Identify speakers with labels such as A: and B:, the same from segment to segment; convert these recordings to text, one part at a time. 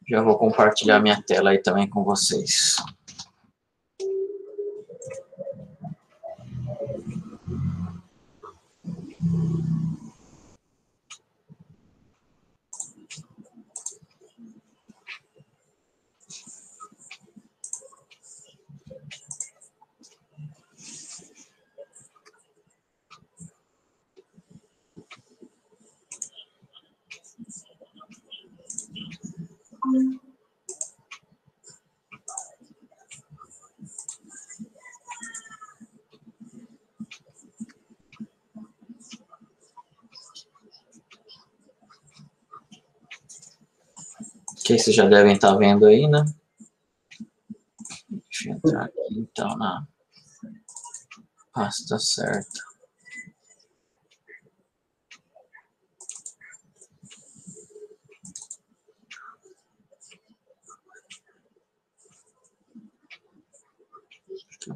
A: Já vou compartilhar minha tela aí também com vocês. Que vocês já devem estar vendo aí, né? Deixa eu entrar aqui, então, na pasta certa.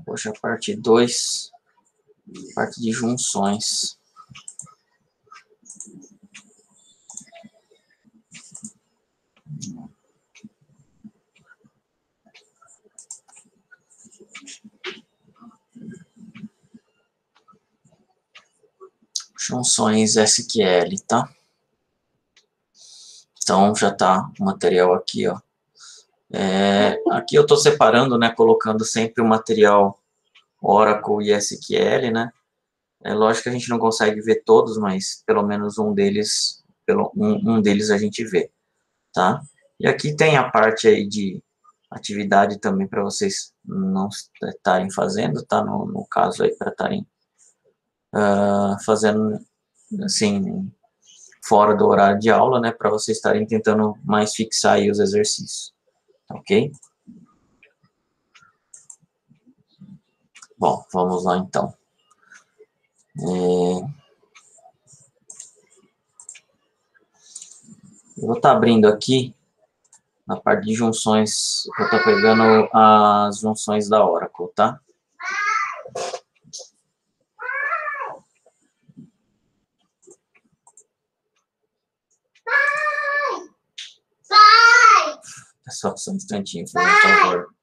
A: Poxa, parte 2, parte de junções. Junções SQL, tá? Então, já tá o material aqui, ó. Aqui eu estou separando, né, colocando sempre o material Oracle e SQL, né? É lógico que a gente não consegue ver todos, mas pelo menos um deles, um deles a gente vê, tá? E aqui tem a parte aí de atividade também para vocês não estarem fazendo, tá? No caso aí, para estarem fazendo, assim, fora do horário de aula, né? Para vocês estarem tentando mais fixar aí os exercícios, ok? Bom, vamos lá então. Eu vou estar abrindo aqui, na parte de junções, eu vou estar pegando as junções da Oracle, tá? É só um instantinho, por favor.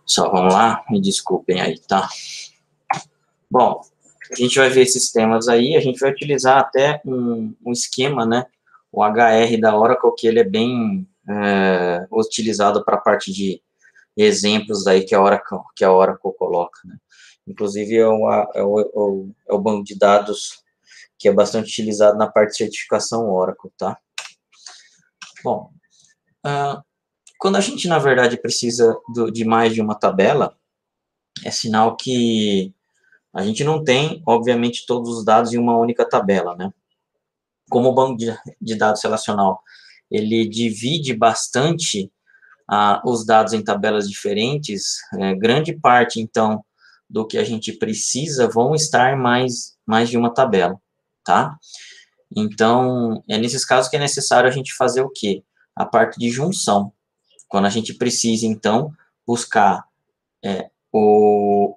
A: Só vamos lá, me desculpem aí, tá? Bom, a gente vai ver esses temas aí, a gente vai utilizar até um esquema, né? O HR da Oracle, que ele é bem utilizado para a parte de exemplos aí que a Oracle coloca, né? Inclusive é o banco de dados que é bastante utilizado na parte de certificação Oracle, tá? Bom, quando a gente, na verdade, precisa de mais de uma tabela, é sinal que a gente não tem, obviamente, todos os dados em uma única tabela, né? Como o banco de dados relacional, ele divide bastante os dados em tabelas diferentes, grande parte, então, do que a gente precisa vão estar mais de uma tabela, tá? Então, é nesses casos que é necessário a gente fazer o quê? A parte de junção. Quando a gente precisa, então, buscar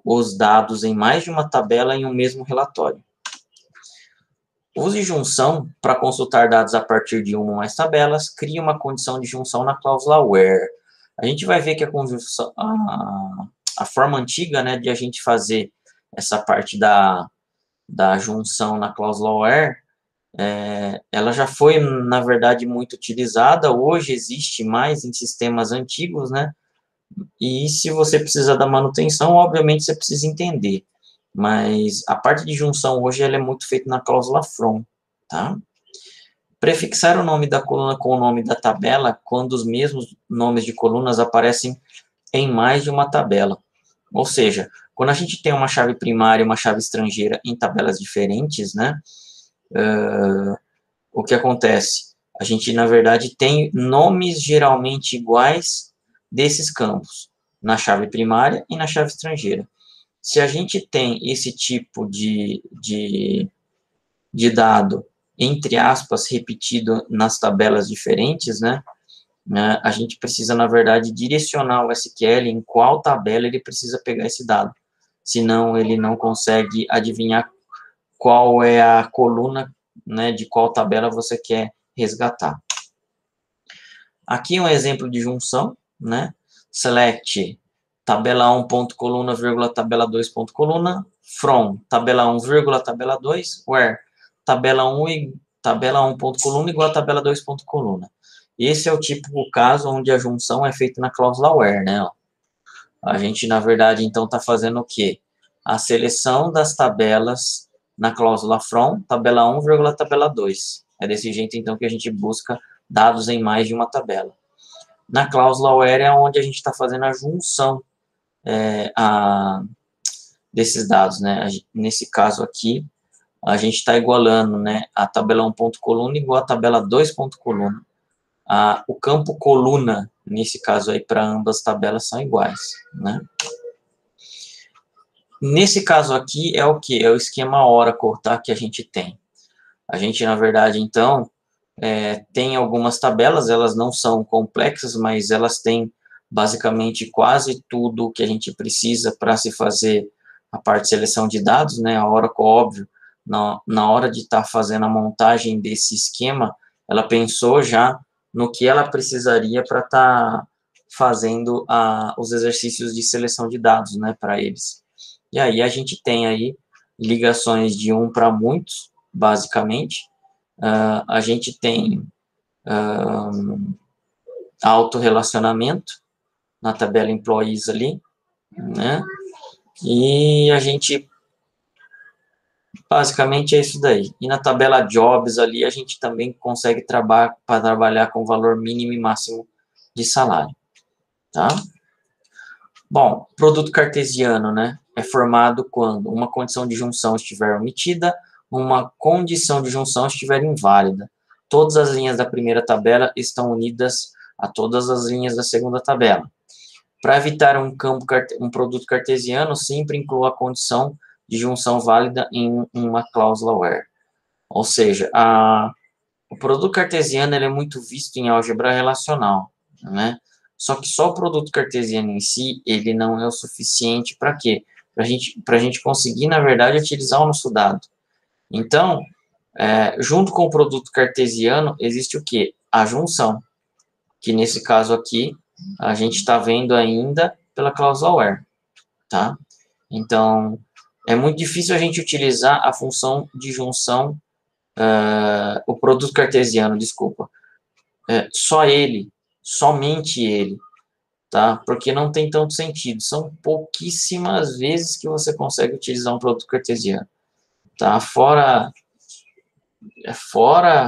A: os dados em mais de uma tabela em um mesmo relatório. Use junção para consultar dados a partir de uma ou mais tabelas, crie uma condição de junção na cláusula where. A gente vai ver que a forma antiga, né, de a gente fazer essa parte da junção na cláusula where, ela já foi, na verdade, muito utilizada. Hoje existe mais em sistemas antigos, né, E se você precisar da manutenção, obviamente você precisa entender. Mas a parte de junção hoje ela é muito feita na cláusula from, tá? Prefixar o nome da coluna com o nome da tabela quando os mesmos nomes de colunas aparecem em mais de uma tabela. Ou seja, quando a gente tem uma chave primária e uma chave estrangeira em tabelas diferentes, né? O que acontece? A gente, na verdade, tem nomes geralmente iguais desses campos, na chave primária e na chave estrangeira. Se a gente tem esse tipo de dado, entre aspas, repetido nas tabelas diferentes, né, a gente precisa, na verdade, direcionar o SQL em qual tabela ele precisa pegar esse dado. Senão, ele não consegue adivinhar qual é a coluna, né, de qual tabela você quer resgatar. Aqui um exemplo de junção, né? Select tabela 1 ponto coluna, vírgula, tabela 2 ponto coluna, from tabela 1, vírgula, tabela 2, where tabela 1 e tabela 1 ponto coluna igual a tabela 2 ponto coluna. Esse é o típico caso onde a junção é feita na cláusula where, né? A gente, na verdade, então, está fazendo o quê? A seleção das tabelas na cláusula from, tabela 1, vírgula, tabela 2. É desse jeito, então, que a gente busca dados em mais de uma tabela. Na cláusula where é onde a gente está fazendo a junção desses dados, né? Nesse caso aqui, a gente está igualando, né, a tabela 1 ponto coluna igual a tabela 2 ponto coluna. O campo coluna, nesse caso aí, para ambas tabelas são iguais, né? Nesse caso aqui é o que? É o esquema Oracle, tá, que a gente tem. A gente, na verdade, então, tem algumas tabelas, elas não são complexas, mas elas têm basicamente quase tudo que a gente precisa para se fazer a parte de seleção de dados, né? A Oracle, óbvio, na hora de estar fazendo a montagem desse esquema, ela pensou já no que ela precisaria para estar fazendo os exercícios de seleção de dados, né, para eles. E aí a gente tem aí ligações de um para muitos, basicamente. A gente tem autorrelacionamento na tabela employees ali, né? E a gente, basicamente é isso daí. E na tabela jobs ali, a gente também consegue trabalhar com valor mínimo e máximo de salário, tá? Bom, produto cartesiano, né? É formado quando uma condição de junção estiver omitida, uma condição de junção estiver inválida. Todas as linhas da primeira tabela estão unidas a todas as linhas da segunda tabela. Para evitar um produto cartesiano, sempre inclua a condição de junção válida em uma cláusula where. Ou seja, o produto cartesiano ele é muito visto em álgebra relacional, né? Só que só o produto cartesiano em si, ele não é o suficiente para quê? Para a gente conseguir, na verdade, utilizar o nosso dado. Então, junto com o produto cartesiano, existe o quê? A junção, que nesse caso aqui, a gente está vendo ainda pela cláusula where, tá? Então, é muito difícil a gente utilizar a função de junção, o produto cartesiano, desculpa. Só ele, somente ele, tá? Porque não tem tanto sentido. São pouquíssimas vezes que você consegue utilizar um produto cartesiano, tá? Fora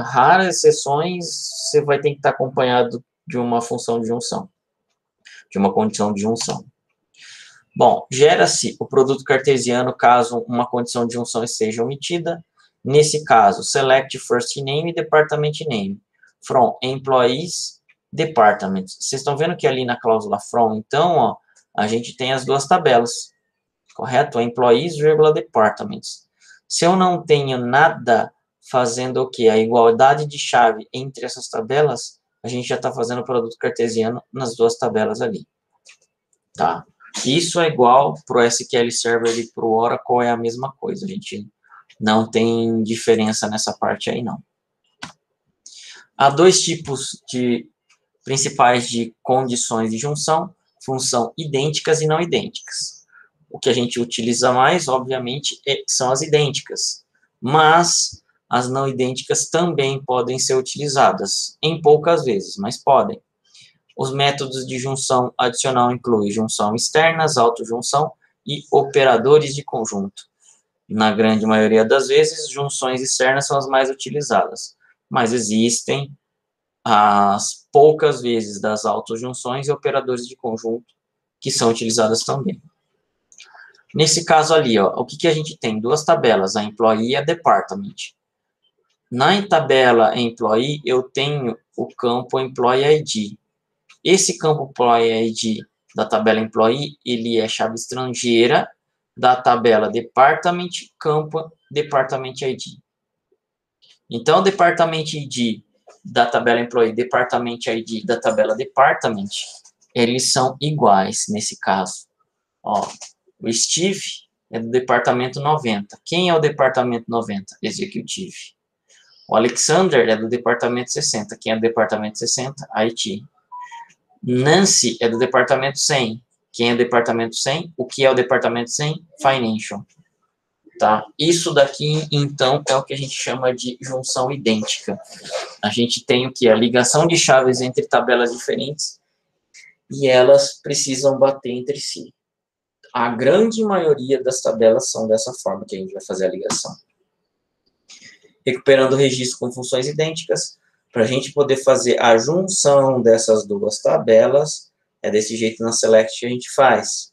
A: raras exceções, você vai ter que estar acompanhado de uma função de junção, de uma condição de junção. Bom, gera-se o produto cartesiano caso uma condição de junção esteja omitida. Nesse caso, select first name e department name from employees departments. Vocês estão vendo que ali na cláusula from, então, ó, a gente tem as duas tabelas, correto? Employees, departments. Se eu não tenho nada fazendo o quê? A igualdade de chave entre essas tabelas, a gente já está fazendo o produto cartesiano nas duas tabelas ali, tá? Isso é igual para o SQL Server e para o Oracle, é a mesma coisa. A gente não tem diferença nessa parte aí, não. Há dois tipos principais de condições de junção, função idênticas e não idênticas. O que a gente utiliza mais, obviamente, são as idênticas, mas as não idênticas também podem ser utilizadas, em poucas vezes, mas podem. Os métodos de junção adicional incluem junção externas, autojunção e operadores de conjunto. Na grande maioria das vezes, junções externas são as mais utilizadas, mas existem as poucas vezes das autojunções e operadores de conjunto que são utilizadas também. Nesse caso ali, ó, o que a gente tem? Duas tabelas, a Employee e a Department. Na tabela Employee, eu tenho o campo Employee ID. Esse campo Employee ID da tabela Employee, ele é chave estrangeira da tabela Department, campo Department ID. Então, o Department ID da tabela Employee, Department ID da tabela Department, eles são iguais nesse caso. Ó, o Steve é do departamento 90. Quem é o departamento 90? Executive. O Alexander é do departamento 60. Quem é do departamento 60? IT. Nancy é do departamento 100. Quem é do departamento 100? O que é o departamento 100? Financial. Tá? Isso daqui, então, é o que a gente chama de junção idêntica. A gente tem o que? A ligação de chaves entre tabelas diferentes e elas precisam bater entre si. A grande maioria das tabelas são dessa forma que a gente vai fazer a ligação. Recuperando o registro com funções idênticas, para a gente poder fazer a junção dessas duas tabelas, é desse jeito na Select que a gente faz.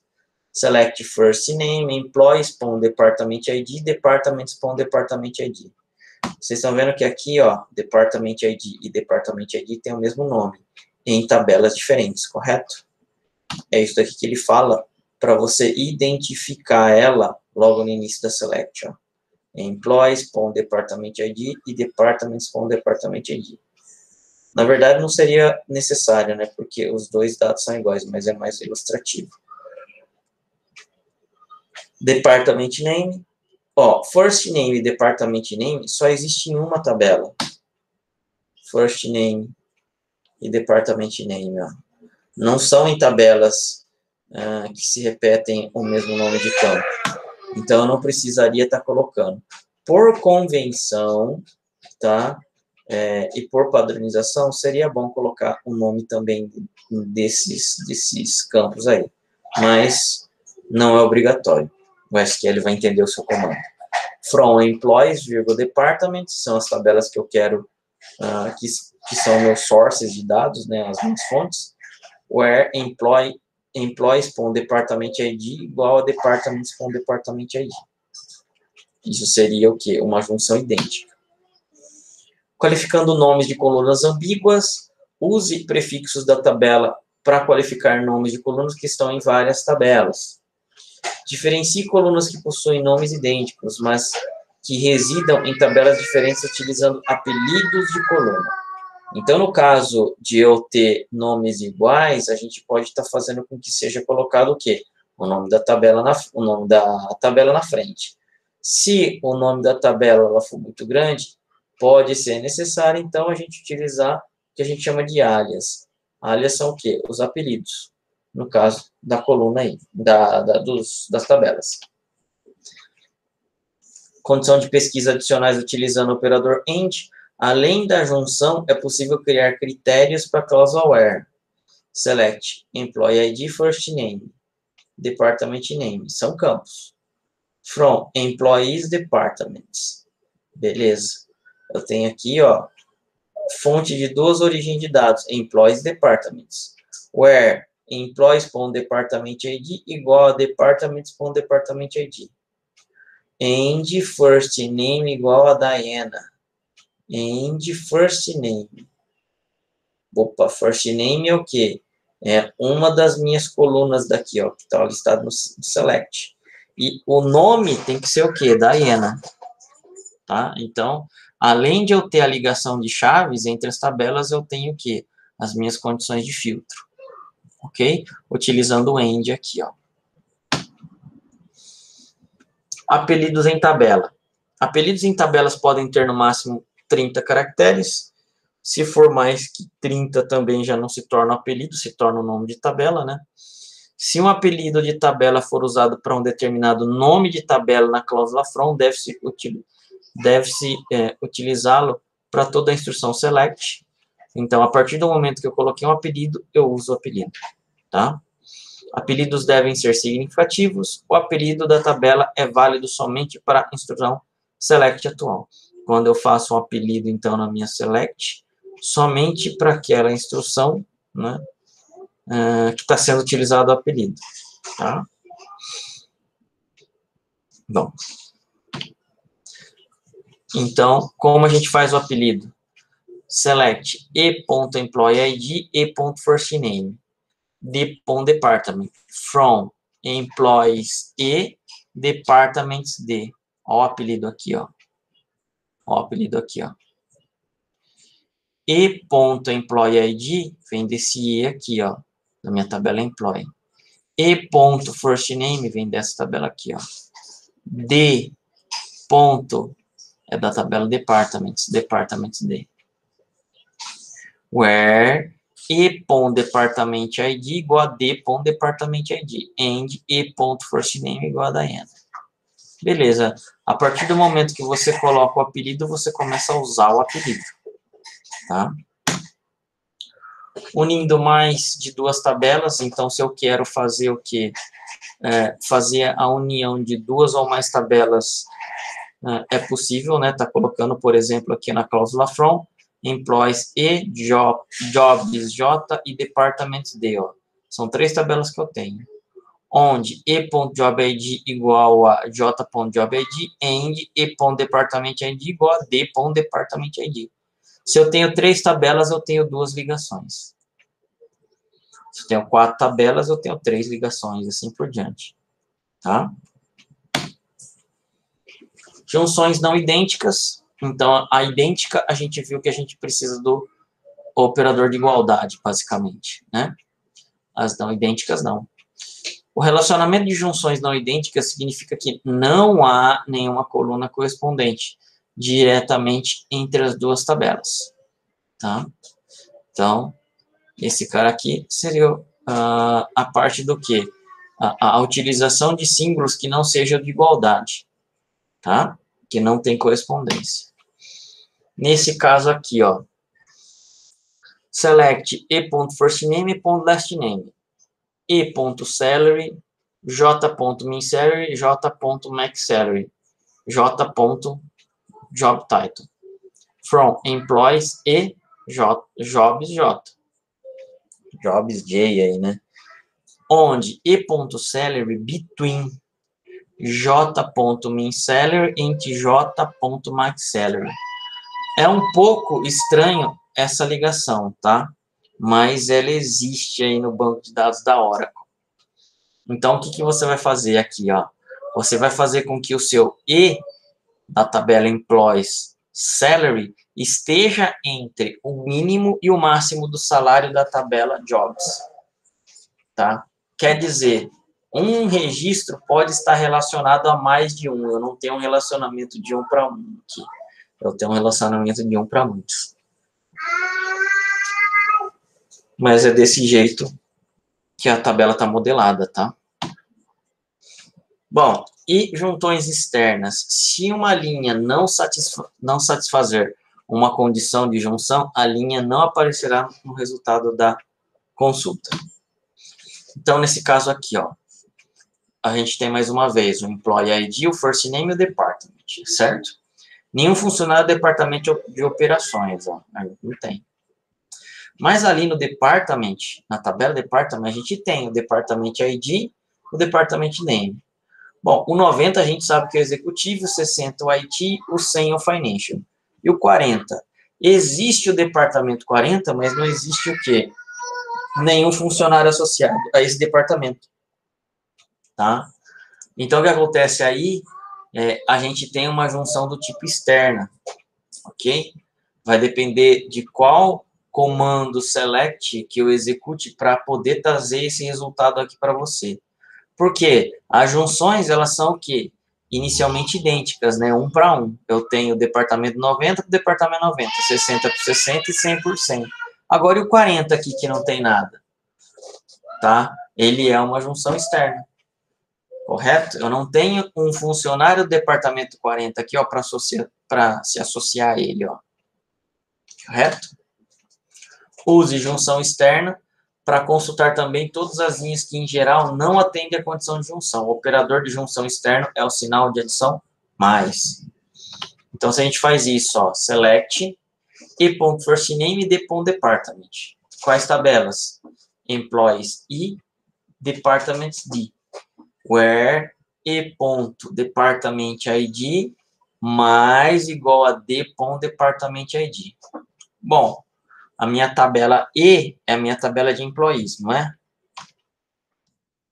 A: Select first name, employee, spawn department ID, department, spawn department ID. Vocês estão vendo que aqui, ó, department ID e department ID tem o mesmo nome, em tabelas diferentes, correto? É isso daqui que ele fala, para você identificar ela logo no início da Select, ó. Employee, spawn department ID e department, spawn department ID. Na verdade, não seria necessário, né? Porque os dois dados são iguais, mas é mais ilustrativo. Department name. Ó, first name e department name só existe em uma tabela. First name e department name, ó. Não são em tabelas que se repetem o mesmo nome de campo. Então, eu não precisaria estar colocando. Por convenção, tá? E por padronização, seria bom colocar o nome também desses campos aí. Mas não é obrigatório. O SQL vai entender o seu comando. From employees, department, são as tabelas que eu quero, que são meus sources de dados, né, as minhas fontes. Where employees.department ID igual a departments.department ID. Isso seria o quê? Uma junção idêntica. Qualificando nomes de colunas ambíguas, use prefixos da tabela para qualificar nomes de colunas que estão em várias tabelas. Diferencie colunas que possuem nomes idênticos, mas que residam em tabelas diferentes utilizando apelidos de coluna. Então, no caso de eu ter nomes iguais, a gente pode estar fazendo com que seja colocado o quê? O nome da tabela na frente. Se o nome da tabela ela for muito grande, pode ser necessário, então, a gente utilizar o que a gente chama de alias. Alias são o quê? Os apelidos, no caso da coluna aí, das tabelas. Condição de pesquisa adicionais utilizando o operador AND. Além da junção, é possível criar critérios para cláusula where. Select Employee ID First Name, Department Name, são campos. From Employees Departments. Beleza. Eu tenho aqui, ó, fonte de duas origens de dados, Employees Departments. Where Employees.Department ID igual a Departments.Department ID. And First Name igual a Diana. And first name. Opa, first name é o quê? É uma das minhas colunas daqui, ó, que está listado no select. E o nome tem que ser o quê? Diana. Tá? Então, além de eu ter a ligação de chaves entre as tabelas, eu tenho o quê? As minhas condições de filtro. Ok? Utilizando o AND aqui, ó. Apelidos em tabela. Apelidos em tabelas podem ter no máximo 30 caracteres. Se for mais que 30, também já não se torna apelido, se torna o nome de tabela, né? Se um apelido de tabela for usado para um determinado nome de tabela na cláusula from, deve-se utilizá-lo para toda a instrução select. Então, a partir do momento que eu coloquei um apelido, eu uso o apelido, tá? Apelidos devem ser significativos. O apelido da tabela é válido somente para a instrução select atual. Quando eu faço um apelido, então, na minha select, somente para aquela instrução, né, que está sendo utilizado o apelido, tá? Bom, então, como a gente faz o apelido? Select e.employeeID, e.firstname, d.department, from employees e departments de. Ó o apelido aqui, ó. Ó o apelido aqui, ó. E.employeeID vem desse E aqui, ó, da minha tabela employee. E.firstname vem dessa tabela aqui, ó. D. É da tabela departments D. Where e.department.id igual a d.department.id. And e.firstname igual a Diana. Beleza. A partir do momento que você coloca o apelido, você começa a usar o apelido. Tá? Unindo mais de duas tabelas, então se eu quero fazer o quê? Fazer a união de duas ou mais tabelas, é possível, né? Tá colocando, por exemplo, aqui na cláusula from, employees e jobs J e departments D, ó. São três tabelas que eu tenho. Onde e.jobid igual a j.jobid and e.department.id igual a d.department.id. Se eu tenho três tabelas, eu tenho duas ligações. Se eu tenho quatro tabelas, eu tenho três ligações, assim por diante. Tá? Junções não idênticas. Então, a idêntica, a gente viu que a gente precisa do operador de igualdade, basicamente, né? As não idênticas, não. O relacionamento de junções não idênticas significa que não há nenhuma coluna correspondente diretamente entre as duas tabelas, tá? Então, esse cara aqui seria a parte do quê? A utilização de símbolos que não sejam de igualdade, tá? Que não tem correspondência. Nesse caso aqui, ó, select e.firstname e .lastname, e.salary, j.minsalary, j.maxsalary, j.jobtitle, from employees e jobs J. Jobs J aí, né? Onde e.salary between j.minsalary e j.maxsalary. É um pouco estranho essa ligação, tá? Mas ela existe aí no banco de dados da Oracle. Então, o que você vai fazer aqui, ó? Você vai fazer com que o seu E da tabela Employees Salary esteja entre o mínimo e o máximo do salário da tabela Jobs, tá? Quer dizer, um registro pode estar relacionado a mais de um. Eu não tenho um relacionamento de um para um aqui. Eu tenho um relacionamento de um para muitos. Mas é desse jeito que a tabela está modelada, tá? Bom, e juntões externas. Se uma linha não satisfazer uma condição de junção, a linha não aparecerá no resultado da consulta. Então, nesse caso aqui, ó, a gente tem mais uma vez o Employee ID, o First Name e o Department, certo? Nenhum funcionário do departamento de operações, ó, não tem. Mas ali no Department, na tabela Department, a gente tem o Department ID, o Department Name. Bom, o 90 a gente sabe que é o executivo, o 60 o IT, o 100 é o financial. E o 40? Existe o departamento 40, mas não existe o quê? Nenhum funcionário associado a esse departamento. Tá? Então, o que acontece aí, a gente tem uma junção do tipo externa, ok? Vai depender de qual comando select que eu execute para poder trazer esse resultado aqui para você. Porque as junções, elas são o quê? Inicialmente idênticas, né? Um para um. Eu tenho o departamento 90 para o departamento 90, 60 por 60 e 100 por 100. Agora, e o 40 aqui que não tem nada? Tá? Ele é uma junção externa. Correto? Eu não tenho um funcionário do departamento 40 aqui, ó, para se associar a ele, ó. Correto? Use junção externa para consultar também todas as linhas que, em geral, não atendem à condição de junção. O operador de junção externo é o sinal de adição mais. Então, se a gente faz isso, ó, select e.firstName e d.department. Quais tabelas? Employees e departments D. Where e.department.id mais igual a d.department.id. Bom, a minha tabela E é a minha tabela de employees, não é?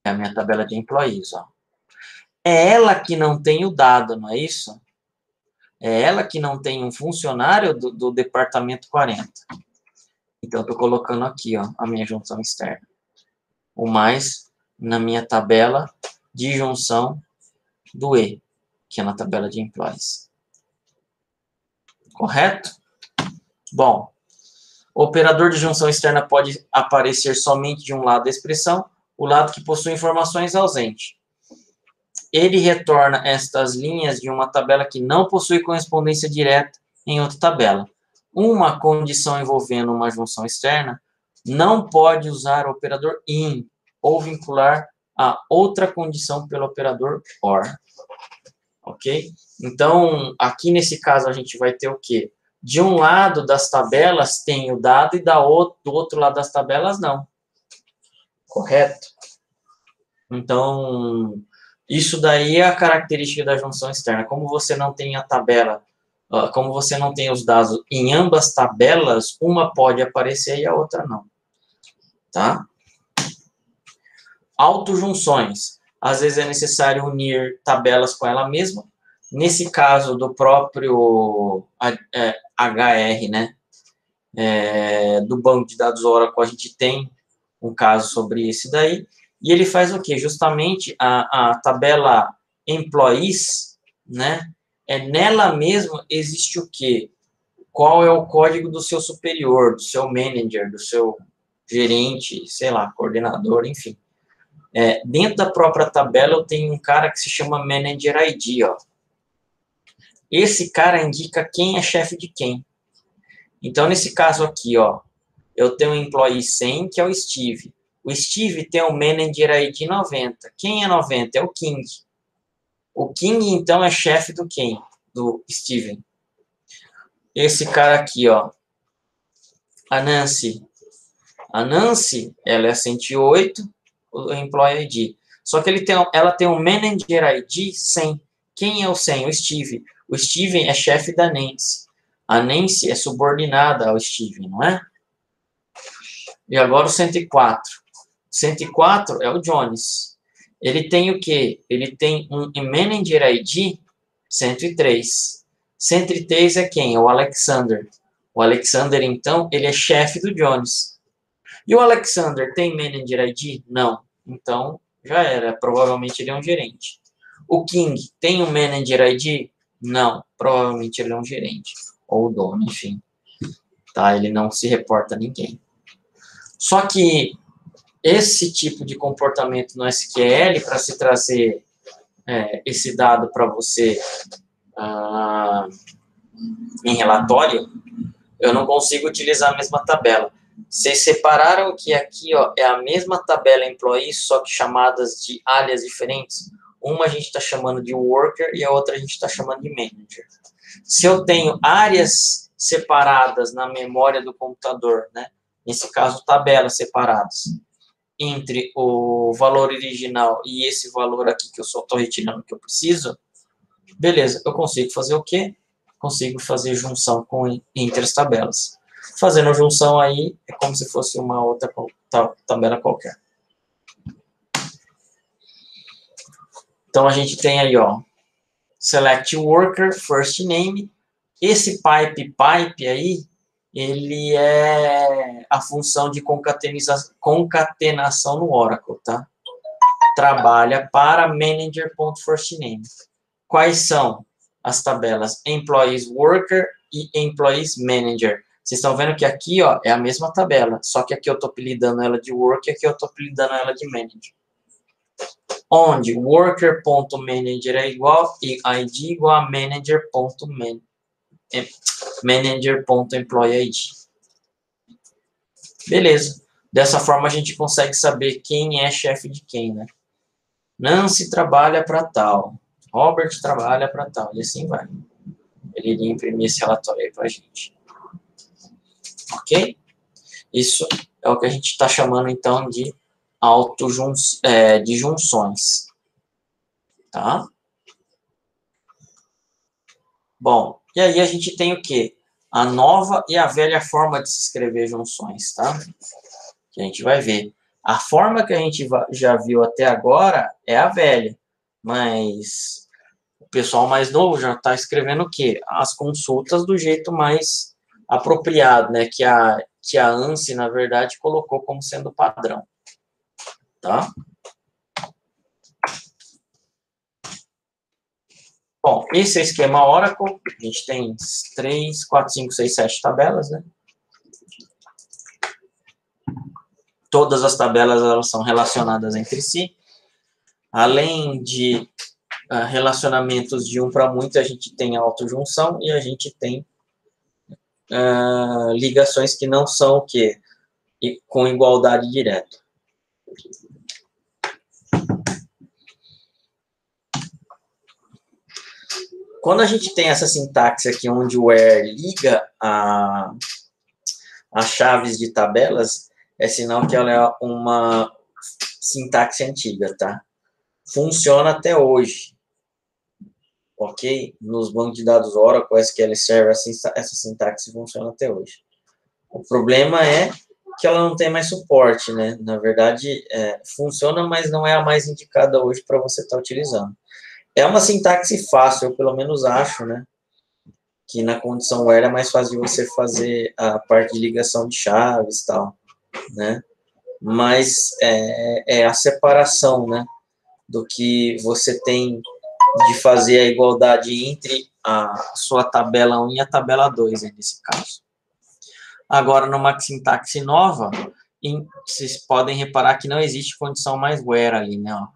A: É a minha tabela de employees, ó. É ela que não tem o dado, não é isso? É ela que não tem um funcionário do departamento 40. Então, eu estou colocando aqui, ó, a minha junção externa. O mais na minha tabela de junção do E, que é na tabela de employees. Correto? Bom, o operador de junção externa pode aparecer somente de um lado da expressão, o lado que possui informações ausente. Ele retorna estas linhas de uma tabela que não possui correspondência direta em outra tabela. Uma condição envolvendo uma junção externa não pode usar o operador IN ou vincular a outra condição pelo operador OR. Ok? Então, aqui nesse caso a gente vai ter o quê? De um lado das tabelas tem o dado e do outro lado das tabelas não. Correto? Então, isso daí é a característica da junção externa. Como você não tem a tabela, como você não tem os dados em ambas tabelas, uma pode aparecer e a outra não. Tá? Autojunções. Às vezes é necessário unir tabelas com ela mesma. Nesse caso do próprio HR, né? Do banco de dados Oracle, a gente tem um caso sobre esse daí. E ele faz o quê? Justamente a tabela employees, né? Nela mesma existe o quê? Qual é o código do seu superior, do seu manager, do seu gerente, sei lá, coordenador, enfim. Dentro da própria tabela eu tenho um cara que se chama Manager ID, ó. Esse cara indica quem é chefe de quem. Então, nesse caso aqui, ó, eu tenho um employee 100, que é o Steve. O Steve tem o Manager ID 90. Quem é 90? É o King. O King, então, é chefe do quem? Do Steven. Esse cara aqui, ó, a Nancy. A Nancy, ela é 108, o Employee ID. Só que ela tem um Manager ID 100. Quem é o 100? O Steve. O Steven é chefe da Nancy. A Nancy é subordinada ao Steven, não é? E agora o 104. 104 é o Jones. Ele tem o quê? Ele tem um Manager ID 103. 103 é quem? É o Alexander. O Alexander, então, ele é chefe do Jones. E o Alexander tem Manager ID? Não. Então, já era. Provavelmente ele é um gerente. O King tem um Manager ID? Não. Provavelmente ele é um gerente. Ou o dono, enfim. Tá? Ele não se reporta a ninguém. Só que esse tipo de comportamento no SQL, para se trazer esse dado para você em relatório, eu não consigo utilizar a mesma tabela. Vocês separaram que aqui, ó, é a mesma tabela employee, só que chamadas de áreas diferentes? Uma a gente está chamando de worker e a outra a gente está chamando de manager. Se eu tenho áreas separadas na memória do computador, né? Nesse caso, tabelas separadas, entre o valor original e esse valor aqui que eu só estou retirando o que eu preciso, beleza, eu consigo fazer o quê? Consigo fazer junção entre as tabelas. Fazendo junção aí, é como se fosse uma outra tabela qualquer. Então, a gente tem aí, ó, select worker, first name. Esse pipe aí, ele é a função de concatenação no Oracle, tá? Trabalha para manager.firstName. Quais são as tabelas Employees Worker e Employees Manager? Vocês estão vendo que aqui, ó, é a mesma tabela, só que aqui eu estou apelidando ela de Worker e aqui eu estou apelidando ela de Manager. Onde Worker.manager é igual e ID igual a Manager.employee ID. Beleza. Dessa forma, a gente consegue saber quem é chefe de quem, né? Nancy trabalha para tal. Robert trabalha para tal. E assim vai. Ele iria imprimir esse relatório aí para a gente. Ok? Isso é o que a gente está chamando, então, de de junções. Tá? Bom, e aí a gente tem o quê? A nova e a velha forma de se escrever junções, tá? Que a gente vai ver. A forma que a gente já viu até agora é a velha, mas o pessoal mais novo já está escrevendo o quê? As consultas do jeito mais apropriado, né? Que a ANSI, na verdade, colocou como sendo padrão, tá? Bom, esse é o esquema Oracle. A gente tem 3, 4, 5, 6, 7 tabelas, né? Todas as tabelas elas são relacionadas entre si. Além de relacionamentos de um para muito, a gente tem autojunção e a gente tem ligações que não são o quê? Com igualdade direta. Quando a gente tem essa sintaxe aqui, onde o where liga as chaves de tabelas, é sinal que ela é uma sintaxe antiga, tá? Funciona até hoje, ok? Nos bancos de dados Oracle, SQL Server, essa sintaxe funciona até hoje. O problema é que ela não tem mais suporte, né? Na verdade, funciona, mas não é a mais indicada hoje para você estar utilizando. É uma sintaxe fácil, eu pelo menos acho, né? Que na condição where é mais fácil de você fazer a parte de ligação de chaves e tal, né? Mas é a separação, né? Do que você tem de fazer a igualdade entre a sua tabela 1 e a tabela 2, nesse caso. Agora, numa sintaxe nova, vocês podem reparar que não existe condição mais where ali, né? Ó.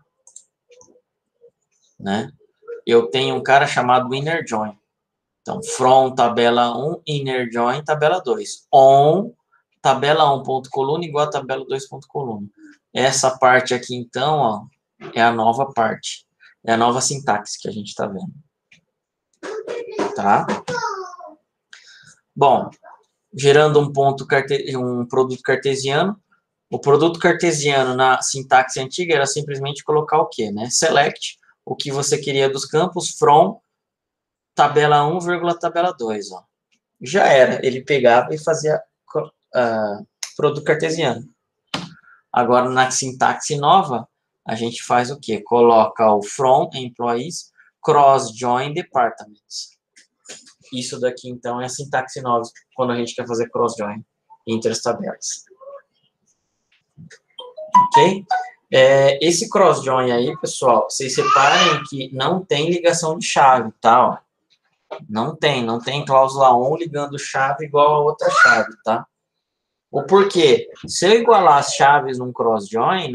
A: Né? Eu tenho um cara chamado inner join. Então, from tabela 1, inner join, tabela 2. On, tabela 1 ponto coluna igual a tabela 2 ponto coluna. Essa parte aqui, então, ó, é a nova parte. É a nova sintaxe que a gente está vendo. Tá? Bom, gerando um produto cartesiano. O produto cartesiano na sintaxe antiga era simplesmente colocar o quê? Né? Select o que você queria dos campos from tabela 1, tabela 2. Ó. Já era. Ele pegava e fazia produto cartesiano. Agora, na sintaxe nova, a gente faz o quê? Coloca o from employees cross join departments. Isso daqui, então, é a sintaxe nova, quando a gente quer fazer cross join entre as tabelas. Ok? Esse cross join aí, pessoal, vocês reparem que não tem ligação de chave, tá? Ó. Não tem cláusula on ligando chave igual a outra chave, tá? O porquê? Se eu igualar as chaves num cross join,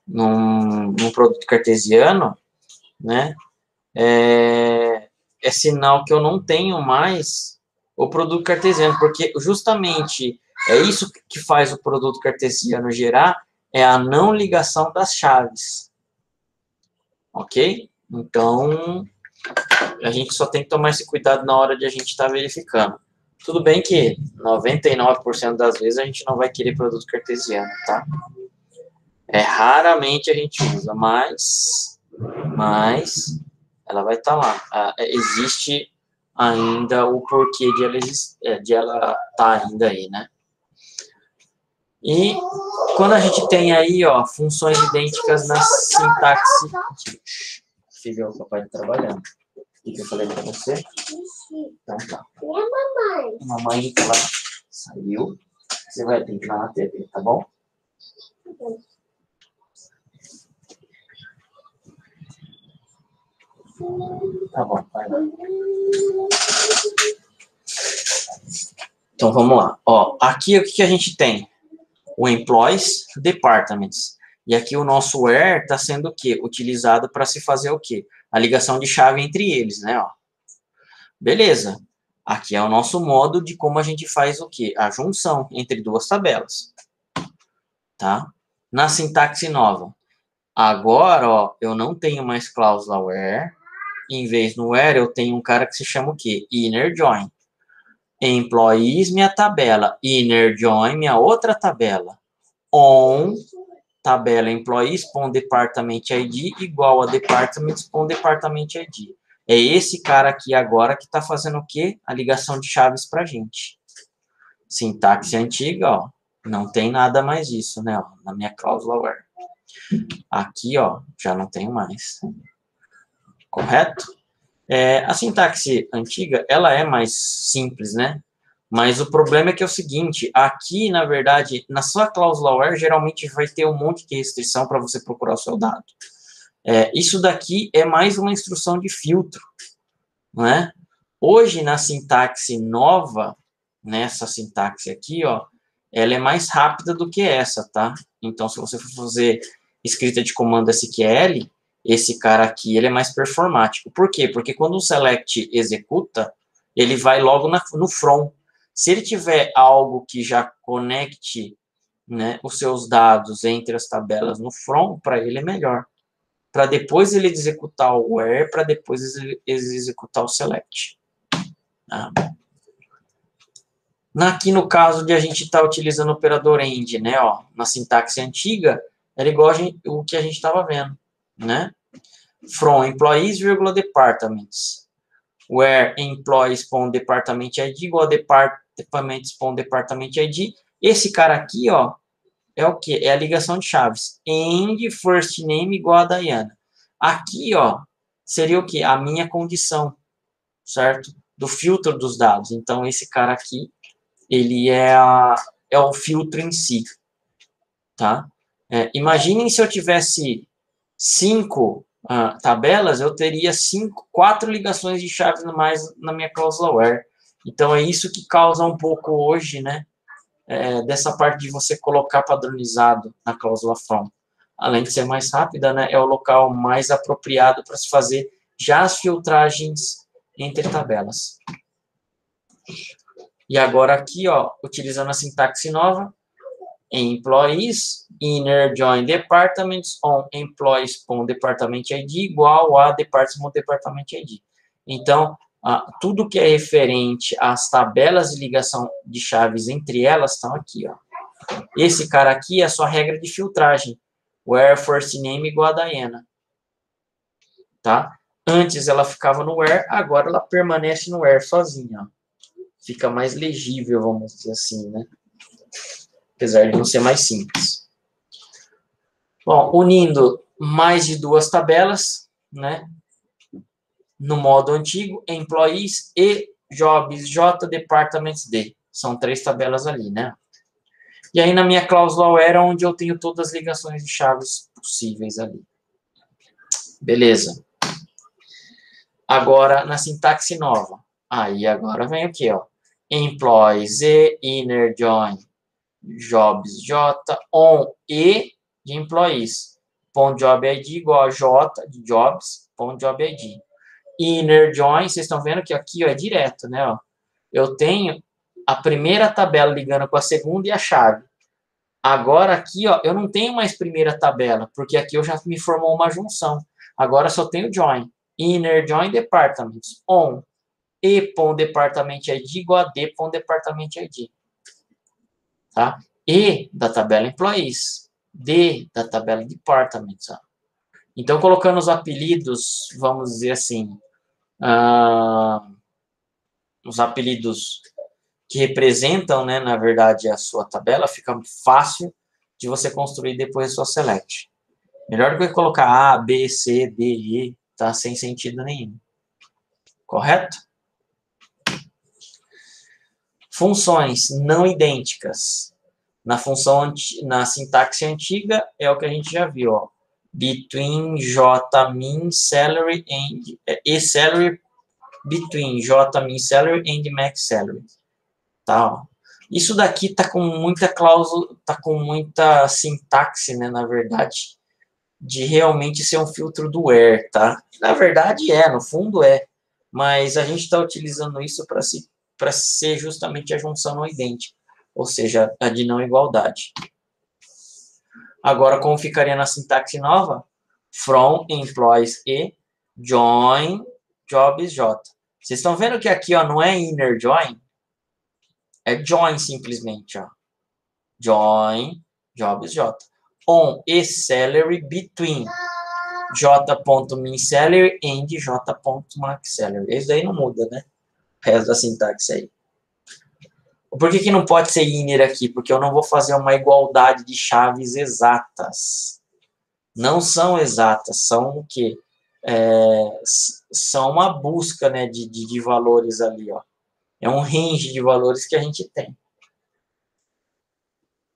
A: num produto cartesiano, né? É sinal que eu não tenho mais o produto cartesiano, porque justamente é isso que faz o produto cartesiano gerar, é a não ligação das chaves. Ok? Então, a gente só tem que tomar esse cuidado na hora de a gente estar verificando. Tudo bem que 99% das vezes a gente não vai querer produto cartesiano, tá? Raramente a gente usa, mas ela vai estar lá. Existe ainda o porquê de ela estar ainda aí, né? E quando a gente tem aí, ó, funções idênticas na sintaxe... Filho, o papai está trabalhando. O que eu falei para você? Então tá. E a mamãe? A mamãe, ela saiu. Você vai ter que ir lá na TV, tá bom? Tá bom, vai lá. Então, vamos lá. Ó, aqui o que a gente tem? O employees, departments. E aqui o nosso where está sendo o quê? Utilizado para se fazer o quê? A ligação de chave entre eles, né? Ó. Beleza. Aqui é o nosso modo de como a gente faz o quê? A junção entre duas tabelas. Tá? Na sintaxe nova. Agora, ó, eu não tenho mais cláusula where. Em vez do where, eu tenho um cara que se chama o quê? Inner join. Employees, minha tabela. Inner join, minha outra tabela. On, tabela employees.department ID igual a departments.department ID. É esse cara aqui agora que está fazendo o quê? A ligação de chaves para a gente. Sintaxe antiga, ó. Não tem nada mais disso, né? Ó, na minha cláusula where. Aqui, ó, já não tenho mais. Correto? A sintaxe antiga, ela é mais simples, né? Mas o problema é que é o seguinte, aqui, na verdade, na sua cláusula where, geralmente vai ter um monte de restrição para você procurar o seu dado. Isso daqui é mais uma instrução de filtro, né? Hoje, na sintaxe nova, nessa sintaxe aqui, ó, ela é mais rápida do que essa, tá? Então, se você for fazer escrita de comando SQL, esse cara aqui, ele é mais performático. Por quê? Porque quando o select executa, ele vai logo no from. Se ele tiver algo que já conecte, né, os seus dados entre as tabelas no from, para ele é melhor. Para depois ele executar o where, para depois ele executar o select. Tá? Aqui no caso de a gente estar utilizando o operador AND, né, ó, na sintaxe antiga, era igual o que a gente estava vendo, né? From employees, departments. Where employees.department ID igual a departments.department ID. Esse cara aqui, ó, é o quê? É a ligação de chaves. And first name igual a Diana. Aqui, ó, seria o quê? A minha condição, certo? Do filtro dos dados. Então, esse cara aqui, ele é o filtro em si, tá? Imaginem se eu tivesse 5 tabelas, eu teria 4 ligações de chaves mais na minha cláusula where. Então, é isso que causa um pouco hoje, né, dessa parte de você colocar padronizado na cláusula from. Além de ser mais rápida, né, é o local mais apropriado para se fazer já as filtragens entre tabelas. E agora aqui, ó, utilizando a sintaxe nova, employees, inner join departments on employees.department ID igual a department ID. Então, tudo que é referente às tabelas de ligação de chaves entre elas estão aqui, ó. Esse cara aqui é a sua regra de filtragem. Where first name igual a Diana. Tá? Antes ela ficava no where, agora ela permanece no where sozinha, ó. Fica mais legível, vamos dizer assim, né? Apesar de não ser mais simples. Bom, unindo mais de 2 tabelas, né? No modo antigo, employees e jobs J, departments D. São 3 tabelas ali, né? E aí, na minha cláusula where, é onde eu tenho todas as ligações de chaves possíveis ali. Beleza. Agora, na sintaxe nova. Aí, agora vem o quê, ó? Employees e inner join jobs J on e de employees. .job ID igual a J de jobs, .job ID. Inner join, vocês estão vendo que aqui, ó, é direto, né, ó. Eu tenho a primeira tabela ligando com a segunda e a chave. Agora aqui, ó, eu não tenho mais primeira tabela, porque aqui eu já me formou uma junção. Agora só tenho join. Inner join departments on e.department ID igual a d.department ID. Tá? E da tabela employees, D da tabela departments. Ó. Então, colocando os apelidos, vamos dizer assim, os apelidos que representam, né, na verdade, a sua tabela, fica fácil de você construir depois a sua select. Melhor do que colocar A, B, C, D, E, tá? Sem sentido nenhum. Correto? Funções não idênticas. Na sintaxe antiga, é o que a gente já viu, ó. Between J min salary and e salary between J min salary and max salary. Tá, ó. Isso daqui tá com muita cláusula, tá com muita sintaxe, né, na verdade, de realmente ser um filtro do where, tá? Na verdade no fundo é, mas a gente está utilizando isso para se para ser justamente a junção não idêntica, ou seja, a de não igualdade. Agora, como ficaria na sintaxe nova? From employees e join jobs J. Vocês estão vendo que aqui, ó, não é inner join? É join simplesmente, ó. Join jobs J. On e salary between j.min_salary and j.max_salary. Isso daí não muda, né? O resto da sintaxe aí. Por que não pode ser inner aqui? Porque eu não vou fazer uma igualdade de chaves exatas. Não são exatas, são o quê? São uma busca, né, de valores ali, ó. É um range de valores que a gente tem.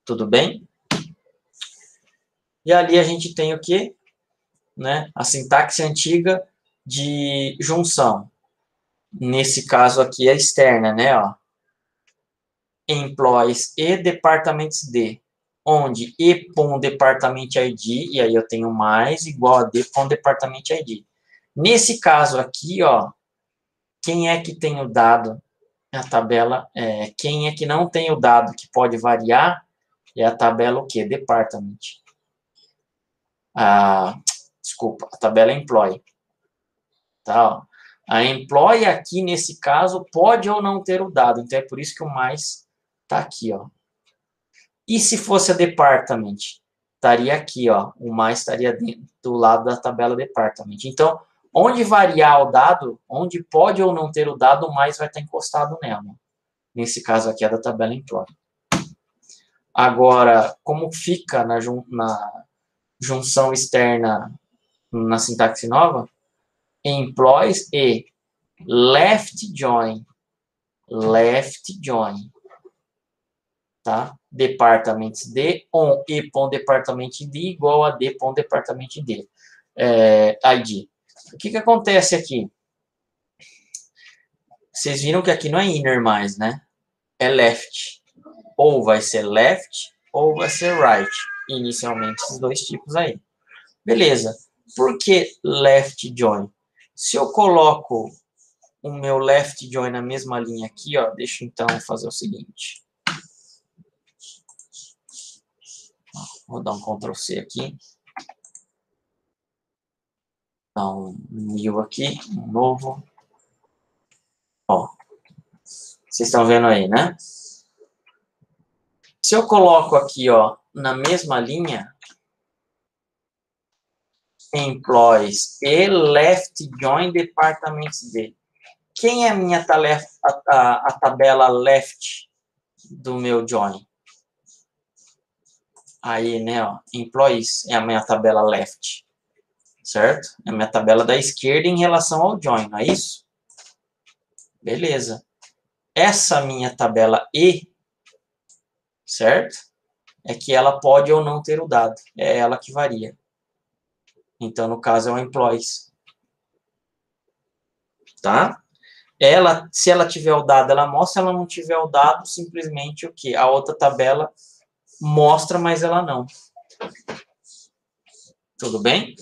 A: Tudo bem? E ali a gente tem o quê? Né? A sintaxe antiga de junção. Nesse caso aqui é externa, né? Ó. Employees e departments de, onde e.department ID, e aí eu tenho mais, igual a d.department ID. Nesse caso aqui, ó, quem é que tem o dado? A tabela, quem é que não tem o dado que pode variar, é a tabela o quê? Department. Desculpa, a tabela employee. Tá, ó. A employee aqui, nesse caso, pode ou não ter o dado, então é por isso que o mais tá aqui, ó. E se fosse a department? Estaria aqui, ó. O mais estaria do lado da tabela department. Então, onde variar o dado, onde pode ou não ter o dado, o mais vai estar encostado nela. Nesse caso aqui é da tabela employee. Agora, como fica na junção externa na sintaxe nova? Employees e left join. Tá? Departments de on e.department de igual a d.department de ID. O que acontece aqui? Vocês viram que aqui não é inner mais, né? É left. Ou vai ser left ou vai ser right. Inicialmente, esses dois tipos aí. Beleza. Por que left join? Se eu coloco o meu left join na mesma linha aqui, ó, deixa eu então fazer o seguinte. Vou dar um Ctrl C aqui. Dar um new aqui, um novo. Ó, vocês estão vendo aí, né? Se eu coloco aqui, ó, na mesma linha, employees e left join departments de. Quem é a minha a tabela left do meu join? Aí, né, ó, employees é a minha tabela left, certo? É a minha tabela da esquerda em relação ao join, não é isso? Beleza. Essa minha tabela E, certo? É que ela pode ou não ter o dado. É ela que varia. Então, no caso, é o employees. Tá? Se ela tiver o dado, ela mostra. Se ela não tiver o dado, simplesmente o quê? A outra tabela mostra, mas ela não. Tudo bem?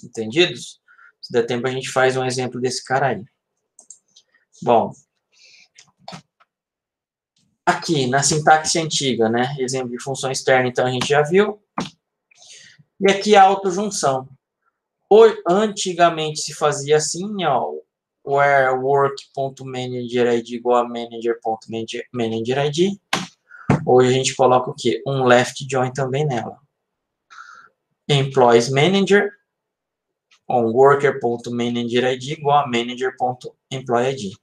A: Entendidos? Se der tempo, a gente faz um exemplo desse cara aí. Bom, aqui, na sintaxe antiga, né? Exemplo de função externa, então, a gente já viu. E aqui a autojunção. Antigamente se fazia assim, ó, where work.managerID igual a manager.managerID. Hoje a gente coloca o quê? Um left join também nela. Employees manager on worker.managerID igual a manager.employeeID.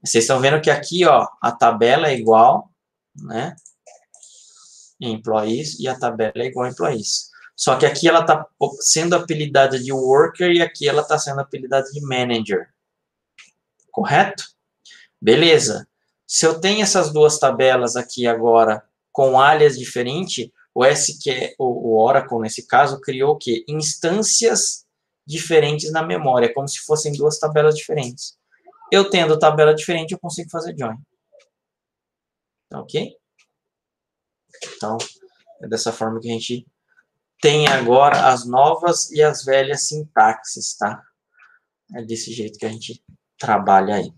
A: Vocês estão vendo que aqui, ó, a tabela é igual, né? Employees e a tabela é igual a employees. Só que aqui ela está sendo apelidada de worker e aqui ela está sendo apelidada de manager. Correto? Beleza. Se eu tenho essas duas tabelas aqui agora com alias diferentes, o Oracle, nesse caso, criou o quê? Instâncias diferentes na memória, como se fossem duas tabelas diferentes. Eu tendo tabela diferente, eu consigo fazer join. Tá ok? Então, é dessa forma que a gente tem agora as novas e as velhas sintaxes, tá? É desse jeito que a gente trabalha aí.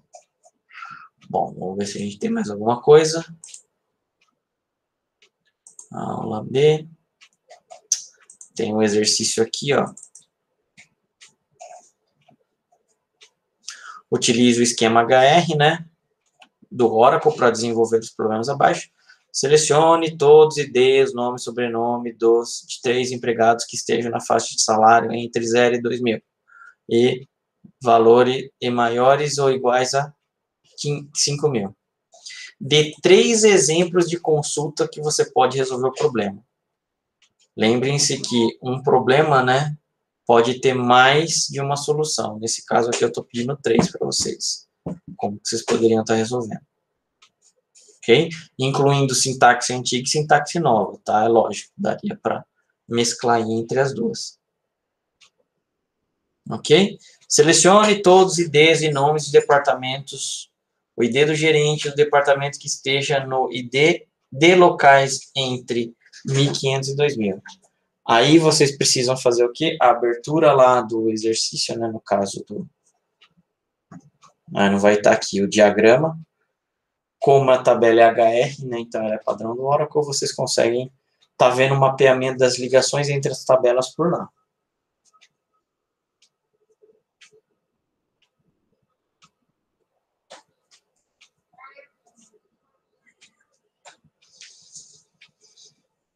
A: Bom, vamos ver se a gente tem mais alguma coisa. Aula B. Tem um exercício aqui, ó. Utilize o esquema HR, né, do Oracle para desenvolver os problemas abaixo. Selecione todos e dê os nomes e sobrenome de 3 empregados que estejam na faixa de salário entre 0 e 2.000. E valores maiores ou iguais a 5.000. Dê 3 exemplos de consulta que você pode resolver o problema. Lembrem-se que um problema, né, pode ter mais de uma solução. Nesse caso aqui eu estou pedindo 3 para vocês. Como que vocês poderiam estar resolvendo? Ok? Incluindo sintaxe antiga e sintaxe nova, tá? É lógico, daria para mesclar entre as duas. Ok? Selecione todos os IDs e nomes de departamentos, o ID do gerente do departamento que esteja no ID de locais entre 1.500 e 2.000. Aí vocês precisam fazer o quê? A abertura lá do exercício, né? No caso do... não vai estar aqui o diagrama. Como a tabela é HR, né? Então ela é padrão do Oracle, vocês conseguem estar vendo o mapeamento das ligações entre as tabelas por lá.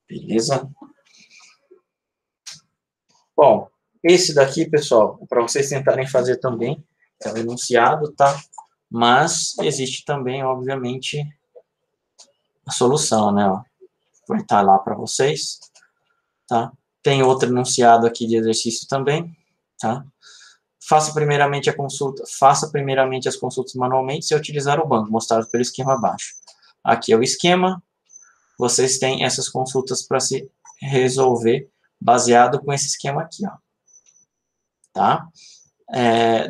A: Beleza? Bom, esse daqui, pessoal, é para vocês tentarem fazer também, é o enunciado, tá? Mas existe também, obviamente, a solução, né? Ó, vai estar lá para vocês, tá? Tem outro enunciado aqui de exercício também, tá? Faça primeiramente as consultas manualmente se utilizar o banco, mostrado pelo esquema abaixo. Aqui é o esquema, vocês têm essas consultas para se resolver baseado com esse esquema aqui, ó. Tá?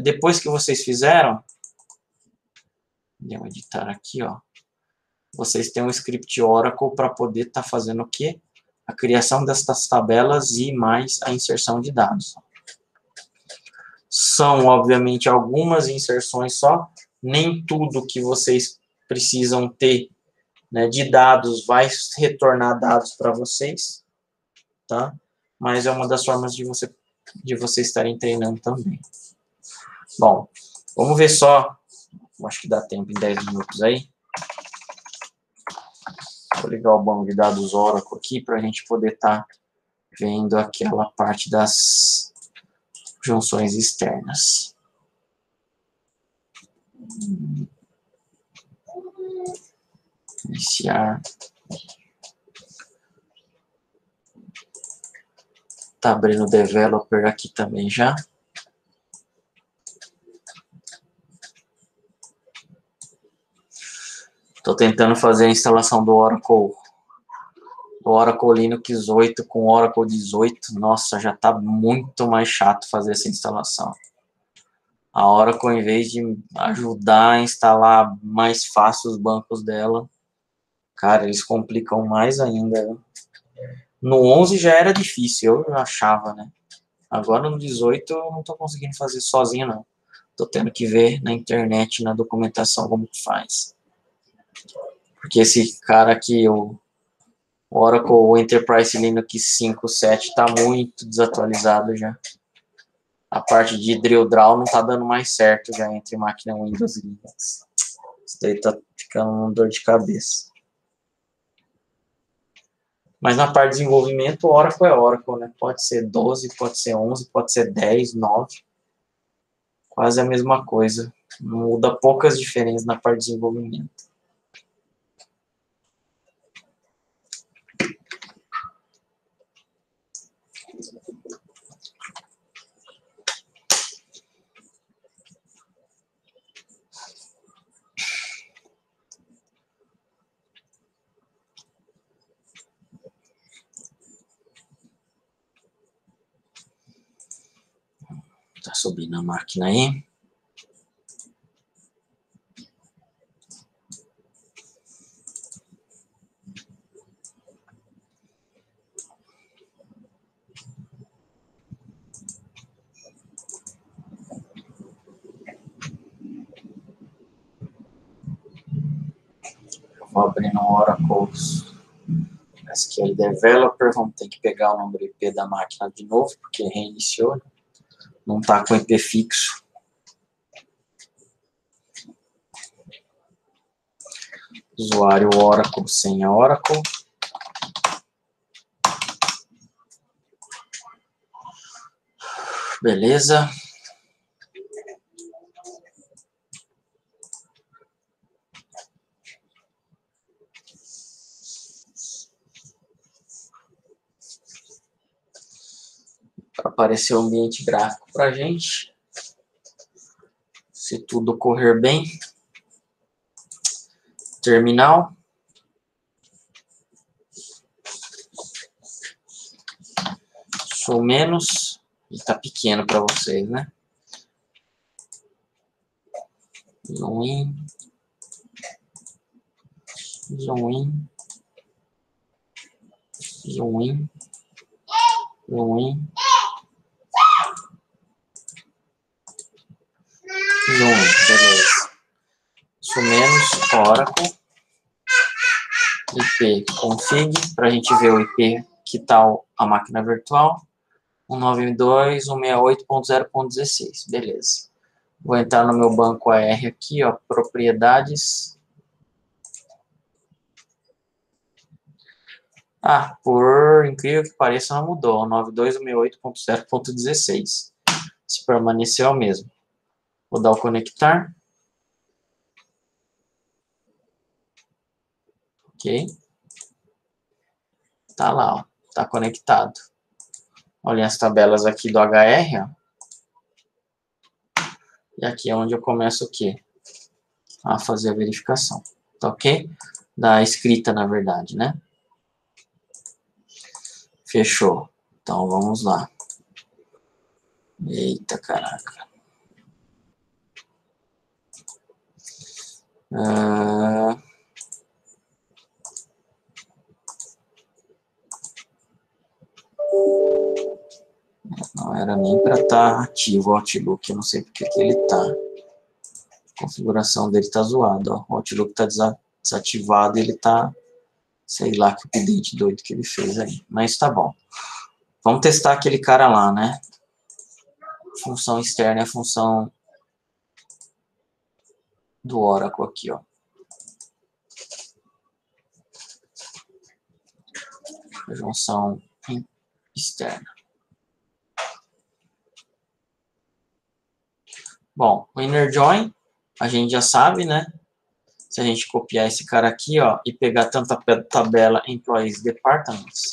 A: Depois que vocês fizeram, vou editar aqui, ó, vocês têm um script Oracle para poder estar fazendo o quê? A criação destas tabelas e mais a inserção de dados. São, obviamente, algumas inserções só, nem tudo que vocês precisam ter, né, de dados vai retornar dados para vocês, tá? Mas é uma das formas de vocês estarem treinando também. Bom, vamos ver só, acho que dá tempo em 10 minutos aí. Vou ligar o banco de dados Oracle aqui para a gente poder estar vendo aquela parte das junções externas. Iniciar. Tá abrindo o developer aqui também já. Estou tentando fazer a instalação do Oracle Linux 8 com Oracle 18. Nossa, já está muito mais chato fazer essa instalação. A Oracle, em vez de ajudar a instalar mais fácil os bancos dela, cara, eles complicam mais ainda. No 11 já era difícil, eu achava, né? Agora no 18 eu não estou conseguindo fazer sozinho, não. Estou tendo que ver na internet, na documentação, como que faz. Porque esse cara aqui, o Oracle Enterprise Linux 5.7, está muito desatualizado já. A parte de drill draw não está dando mais certo já entre máquina Windows e Linux. Isso daí está ficando uma dor de cabeça. Mas na parte de desenvolvimento, o Oracle é Oracle, né? Pode ser 12, pode ser 11, pode ser 10, 9. Quase a mesma coisa. Muda poucas diferenças na parte de desenvolvimento. Tá subindo a máquina aí. Vou abrir no Oracle SQL Developer, vamos ter que pegar o número IP da máquina de novo, porque reiniciou, não está com IP fixo. Usuário Oracle, senha Oracle. Beleza. Para aparecer o ambiente gráfico para a gente. Se tudo correr bem. Terminal. Sou menos. Ele está pequeno para vocês, né? Zoom in. Zoom in. Zoom in. Zoom in. Zoom in, beleza. Isso menos Oracle. IP config, para a gente ver o IP que tal a máquina virtual. 192.168.0.16, beleza. Vou entrar no meu banco AR aqui, ó, propriedades. Ah, por incrível que pareça, não mudou. 92.168.0.16. Se permaneceu o mesmo. Vou dar o conectar. Ok. Tá lá, ó. Tá conectado. Olhem as tabelas aqui do HR, ó. E aqui é onde eu começo o quê? A fazer a verificação. Tá ok? Da escrita, na verdade, né? Fechou. Então, vamos lá. Eita, caraca. Não era nem para estar ativo o Outlook. Eu não sei porque que ele tá. A configuração dele tá zoada, ó. O Outlook tá desativado e ele tá... Sei lá que update doido que ele fez aí. Mas tá bom. Vamos testar aquele cara lá, né? Função externa é a função do Oracle aqui, ó. Junção externa. Bom, o inner join, a gente já sabe, né? Se a gente copiar esse cara aqui, ó, e pegar tanto a tabela Employees Departments,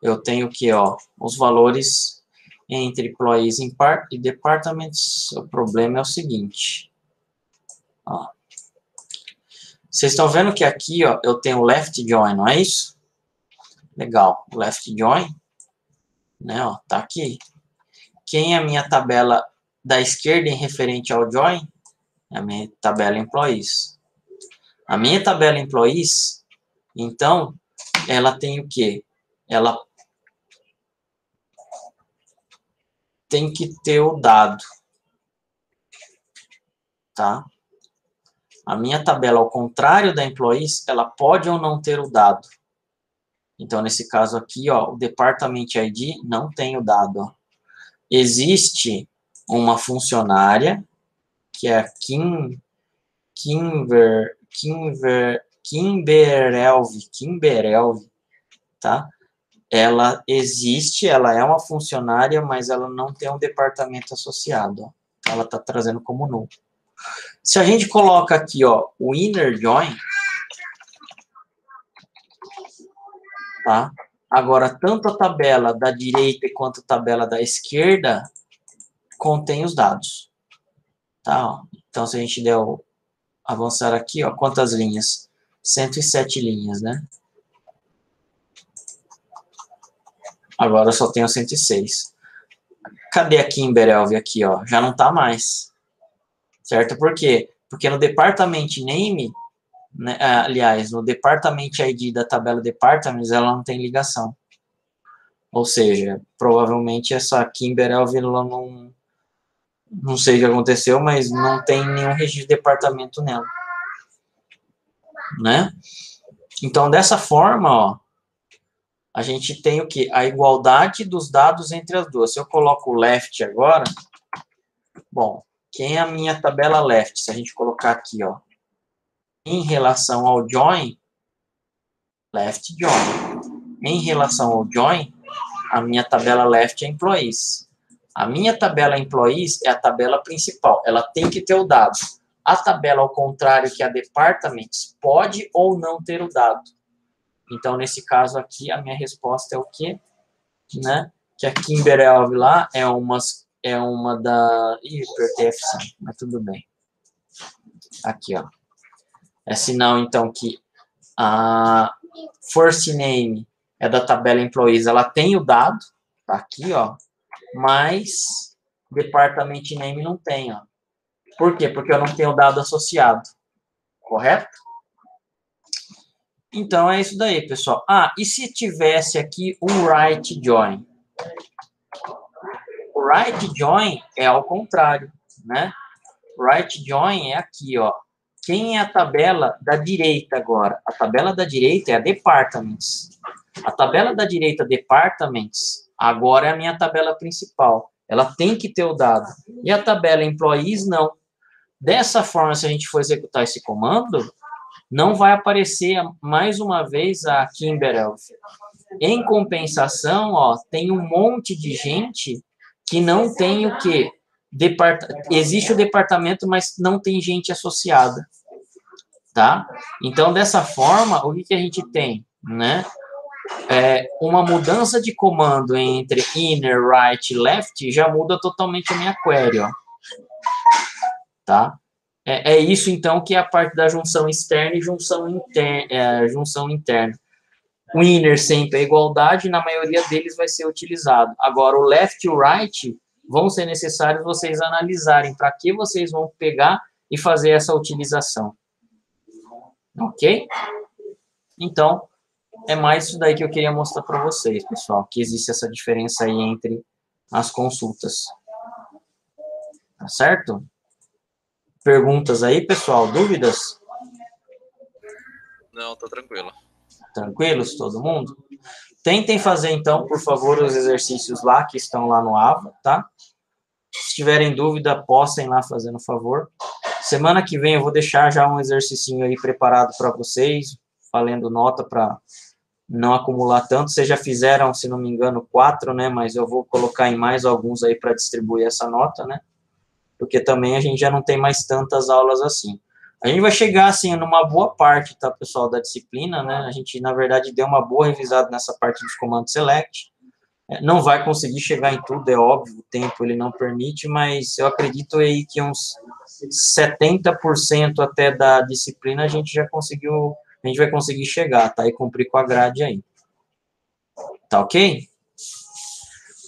A: eu tenho aqui, ó, os valores entre Employees e Departments. O problema é o seguinte, ó. Vocês estão vendo que aqui, ó, eu tenho left join, não é isso? Legal, left join, né, ó, tá aqui. Quem é a minha tabela da esquerda em referente ao join? É a minha tabela employees. A minha tabela employees, então, ela tem o quê? Ela tem que ter o dado, tá? A minha tabela, ao contrário da employees, ela pode ou não ter o dado. Então, nesse caso aqui, ó, o Department ID não tem o dado, ó. Existe uma funcionária, que é a Kimberelv, tá? Ela existe, ela é uma funcionária, mas ela não tem um departamento associado, ó. Então, ela está trazendo como nulo. Se a gente coloca aqui, ó, o inner join, tá? Agora, tanto a tabela da direita quanto a tabela da esquerda contém os dados, tá? Ó. Então, se a gente der o avançar aqui, ó, quantas linhas? 107 linhas, né? Agora eu só tenho 106. Cadê a Kimberelv aqui, ó? Já não tá mais. Certo? Por quê? Porque no Department Name, né, aliás, no Department ID da tabela Departments, ela não tem ligação. Ou seja, provavelmente essa Kimberelv ela Não sei o que aconteceu, mas não tem nenhum registro de departamento nela, né? Então, dessa forma, ó, a gente tem o quê? A igualdade dos dados entre as duas. Se eu coloco o left agora, bom, quem é a minha tabela left? Se a gente colocar aqui, ó, em relação ao join, left join. Em relação ao join, a minha tabela left é employees. A minha tabela employees é a tabela principal. Ela tem que ter o dado. A tabela, ao contrário, que a departments, pode ou não ter o dado. Então, nesse caso aqui, a minha resposta é o quê? Né? Que a Kimber Elv lá é uma da... Ih, apertei F5, mas tudo bem. Aqui, ó. É sinal, então, que a first name é da tabela employees, ela tem o dado, tá aqui, ó, mas department name não tem, ó. Por quê? Porque eu não tenho o dado associado, correto? Então, é isso daí, pessoal. Ah, e se tivesse aqui um right join? O right join é ao contrário, né? Right join é aqui, ó. Quem é a tabela da direita agora? A tabela da direita é a departments. A tabela da direita, departments, agora é a minha tabela principal. Ela tem que ter o dado. E a tabela employees, não. Dessa forma, se a gente for executar esse comando, não vai aparecer mais uma vez a Kimber Elf. Em compensação, ó, tem um monte de gente que não tem o quê? Existe o departamento, mas não tem gente associada. Tá? Então, dessa forma, o que a gente tem? Né? Uma mudança de comando entre inner, right e left já muda totalmente a minha query. Ó. Tá? É isso, então, que é a parte da junção externa e junção interna. O inner sempre é igualdade, na maioria deles vai ser utilizado. Agora, o left e o right vão ser necessários vocês analisarem para que vocês vão pegar e fazer essa utilização. Ok? Então, é mais isso daí que eu queria mostrar para vocês, pessoal, que existe essa diferença aí entre as consultas. Tá certo? Perguntas aí, pessoal? Dúvidas?
B: Não, tá tranquilo.
A: Tranquilos, todo mundo? Tentem fazer, então, por favor, os exercícios lá, que estão lá no AVA, tá? Se tiverem dúvida, possam lá fazendo favor. Semana que vem eu vou deixar já um exercício aí preparado para vocês, valendo nota para não acumular tanto. Vocês já fizeram, se não me engano, 4, né? Mas eu vou colocar em mais alguns aí para distribuir essa nota, né? Porque também a gente já não tem mais tantas aulas assim. A gente vai chegar, assim, numa boa parte, tá, pessoal, da disciplina, né? A gente, na verdade, deu uma boa revisada nessa parte dos comandos select. Não vai conseguir chegar em tudo, é óbvio, o tempo ele não permite, mas eu acredito aí que uns 70% até da disciplina a gente já conseguiu, a gente vai conseguir chegar, tá? E cumprir com a grade aí. Tá ok?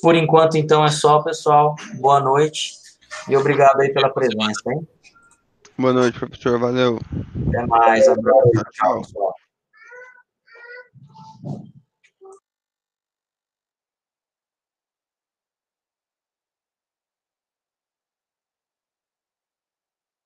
A: Por enquanto, então, é só, pessoal. Boa noite e obrigado aí pela presença, hein?
C: Boa noite, professor. Valeu.
A: Até mais, abraço. Tchau, pessoal.